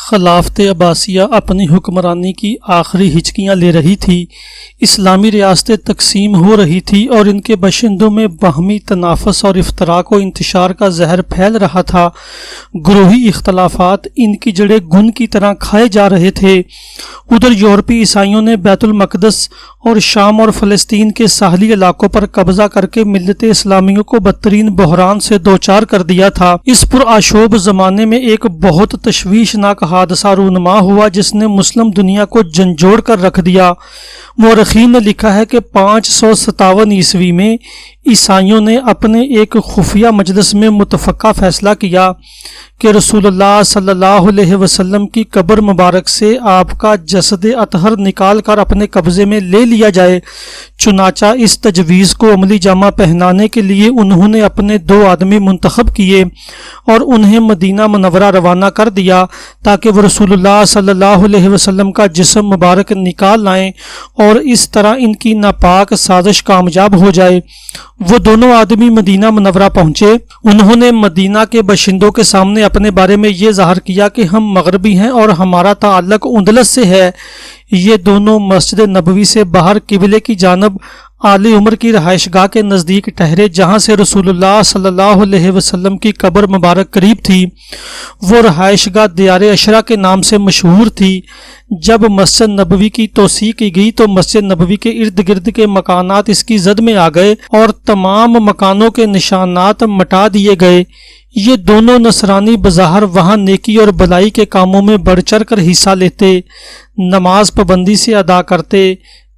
خلافت عباسیہ اپنی حکمرانی کی آخری ہچکیاں لے رہی تھی۔ اسلامی ریاستیں تقسیم ہو رہی تھی اور ان کے باشندوں میں باہمی تنافس اور افتراق و انتشار کا زہر پھیل رہا تھا۔ گروہی اختلافات ان کی جڑیں گن کی طرح کھائے جا رہے تھے۔ ادھر یورپی عیسائیوں نے بیت المقدس اور شام اور فلسطین کے ساحلی علاقوں پر قبضہ کر کے ملت اسلامیوں کو بدترین بحران سے دوچار کر دیا تھا۔ اس پرآشوب زمانے میں ایک بہت تشویشناک حادثہ رونما ہوا جس نے مسلم دنیا کو جھنجھوڑ کر رکھ دیا۔ مورخین نے لکھا ہے کہ 557 عیسوی میں عیسائیوں نے اپنے ایک خفیہ مجلس میں متفقہ فیصلہ کیا کہ رسول اللہ صلی اللہ علیہ وسلم کی قبر مبارک سے آپ کا جسد اطہر نکال کر اپنے قبضے میں لے لیا جائے۔ چنانچہ اس تجویز کو عملی جامہ پہنانے کے لیے انہوں نے اپنے 2 آدمی منتخب کیے اور انہیں مدینہ منورہ روانہ کر دیا تاکہ وہ رسول اللہ صلی اللہ علیہ وسلم کا جسم مبارک نکال لائیں اور اس طرح ان کی ناپاک سازش کامیاب ہو جائے۔ وہ دونوں آدمی مدینہ منورہ پہنچے۔ انہوں نے مدینہ کے باشندوں کے سامنے اپنے بارے میں یہ ظاہر کیا کہ ہم مغربی ہیں اور ہمارا تعلق اندلس سے ہے۔ یہ دونوں مسجد نبوی سے باہر قبلے کی جانب اعلی عمر کی رہائش گاہ کے نزدیک ٹھہرے جہاں سے رسول اللہ صلی اللہ علیہ وسلم کی قبر مبارک قریب تھی۔ وہ رہائش گاہ دیار عشرہ کے نام سے مشہور تھی۔ جب مسجد نبوی کی توسیع کی گئی تو مسجد نبوی کے ارد گرد کے مکانات اس کی زد میں آ گئے اور تمام مکانوں کے نشانات مٹا دیے گئے۔ یہ دونوں نصرانی بظاہر وہاں نیکی اور بلائی کے کاموں میں بڑھ چڑھ کر حصہ لیتے، نماز پابندی سے ادا کرتے،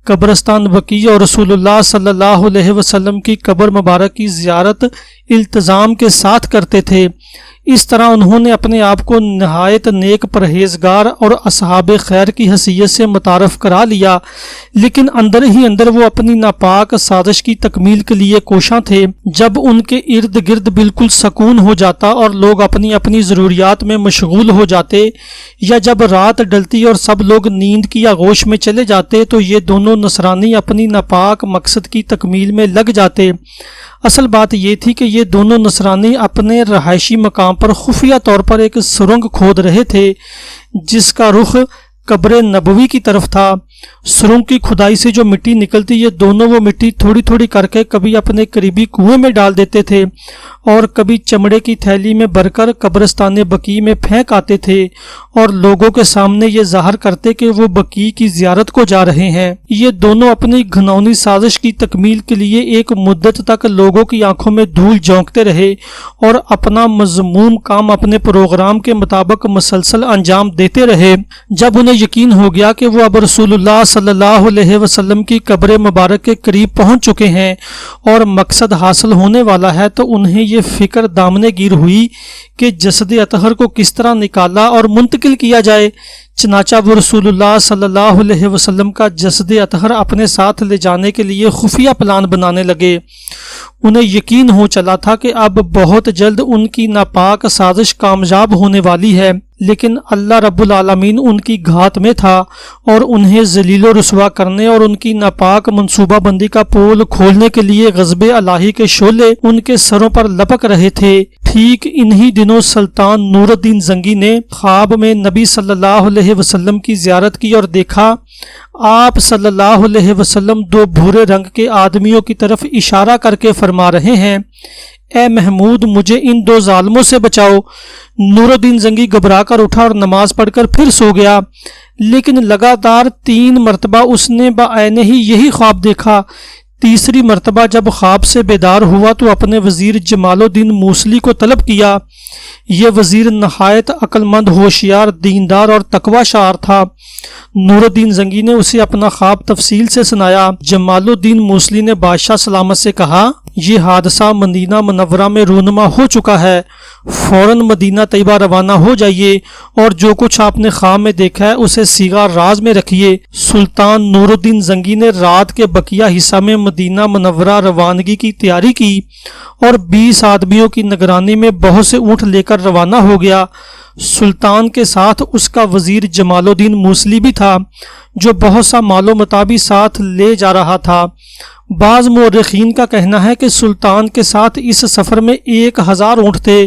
قبرستان بقیع اور رسول اللہ صلی اللہ علیہ وسلم کی قبر مبارک کی زیارت التزام کے ساتھ کرتے تھے۔ اس طرح انہوں نے اپنے آپ کو نہایت نیک پرہیزگار اور اصحاب خیر کی حیثیت سے متعارف کرا لیا، لیکن اندر ہی اندر وہ اپنی ناپاک سازش کی تکمیل کے لیے کوشاں تھے۔ جب ان کے ارد گرد بالکل سکون ہو جاتا اور لوگ اپنی اپنی ضروریات میں مشغول ہو جاتے، یا جب رات ڈلتی اور سب لوگ نیند کی آغوش میں چلے جاتے، تو یہ دونوں نصرانی اپنی ناپاک مقصد کی تکمیل میں لگ جاتے۔ اصل بات یہ تھی کہ یہ دونوں نصرانی اپنے رہائشی مقام پر خفیہ طور پر ایک سرنگ کھود رہے تھے جس کا رخ قبر نبوی کی طرف تھا۔ سرنگ کی کھدائی سے جو مٹی نکلتی، یہ دونوں وہ مٹی تھوڑی تھوڑی کر کے کبھی اپنے قریبی کنویں میں ڈال دیتے تھے اور کبھی چمڑے کی تھیلی میں بھر کر قبرستان بقیع میں پھینک آتے تھے اور لوگوں کے سامنے یہ ظاہر کرتے کہ وہ بقیع کی زیارت کو جا رہے ہیں۔ یہ دونوں اپنی گھناؤنی سازش کی تکمیل کے لیے ایک مدت تک لوگوں کی آنکھوں میں دھول جھونکتے رہے اور اپنا مذموم کام اپنے پروگرام کے مطابق مسلسل انجام دیتے رہے۔ جب انہیں یقین ہو گیا کہ وہ اب رسول اللہ صلی اللہ علیہ وسلم کی قبر مبارک کے قریب پہنچ چکے ہیں اور مقصد حاصل ہونے والا ہے، تو انہیں یہ فکر دامنے گیر ہوئی کہ جسد اطہر کو کس طرح نکالا اور منتقل کیا جائے۔ چنانچہ وہ رسول اللہ صلی اللہ علیہ وسلم کا جسد اطہر اپنے ساتھ لے جانے کے لیے خفیہ پلان بنانے لگے۔ انہیں یقین ہو چلا تھا کہ اب بہت جلد ان کی ناپاک سازش کامیاب ہونے والی ہے، لیکن اللہ رب العالمین ان کی گھات میں تھا اور انہیں ذلیل و رسوا کرنے اور ان کی ناپاک منصوبہ بندی کا پول کھولنے کے لیے غضب الہی کے شعلے ان کے سروں پر لپک رہے تھے۔ ٹھیک انہی دنوں سلطان نور الدین زنگی نے خواب میں نبی صلی اللہ علیہ وسلم کی زیارت کی اور دیکھا آپ صلی اللہ علیہ وسلم 2 بھورے رنگ کے آدمیوں کی طرف اشارہ کر کے فرما رہے ہیں، اے محمود مجھے ان 2 ظالموں سے بچاؤ۔ نور الدین زنگی گھبرا کر اٹھا اور نماز پڑھ کر پھر سو گیا، لیکن لگاتار 3 مرتبہ اس نے بعینہ ہی یہی خواب دیکھا۔ تیسری مرتبہ جب خواب سے بیدار ہوا تو اپنے وزیر جمال الدین موصلی کو طلب کیا۔ یہ وزیر نہایت عقل مند، ہوشیار، دیندار اور تقوی شعار تھا۔ نور الدین زنگی نے اسے اپنا خواب تفصیل سے سنایا۔ جمال الدین موصلی نے بادشاہ سلامت سے کہا، یہ حادثہ مدینہ منورہ میں رونما ہو چکا ہے، فوراً مدینہ طیبہ روانہ ہو جائیے اور جو کچھ آپ نے خواب میں دیکھا ہے اسے صیغہ راز میں رکھیے۔ سلطان نور الدین زنگی نے رات کے بقیہ حصہ میں مدینہ منورہ روانگی کی تیاری کی اور 20 آدمیوں کی نگرانی میں بہت سے اونٹ لے کر روانہ ہو گیا۔ سلطان کے ساتھ اس کا وزیر جمال الدین موصلی بھی تھا جو بہت سا مال و متاع بھی ساتھ لے جا رہا تھا۔ بعض مورخین کا کہنا ہے کہ سلطان کے ساتھ اس سفر میں 1000 اونٹ تھے۔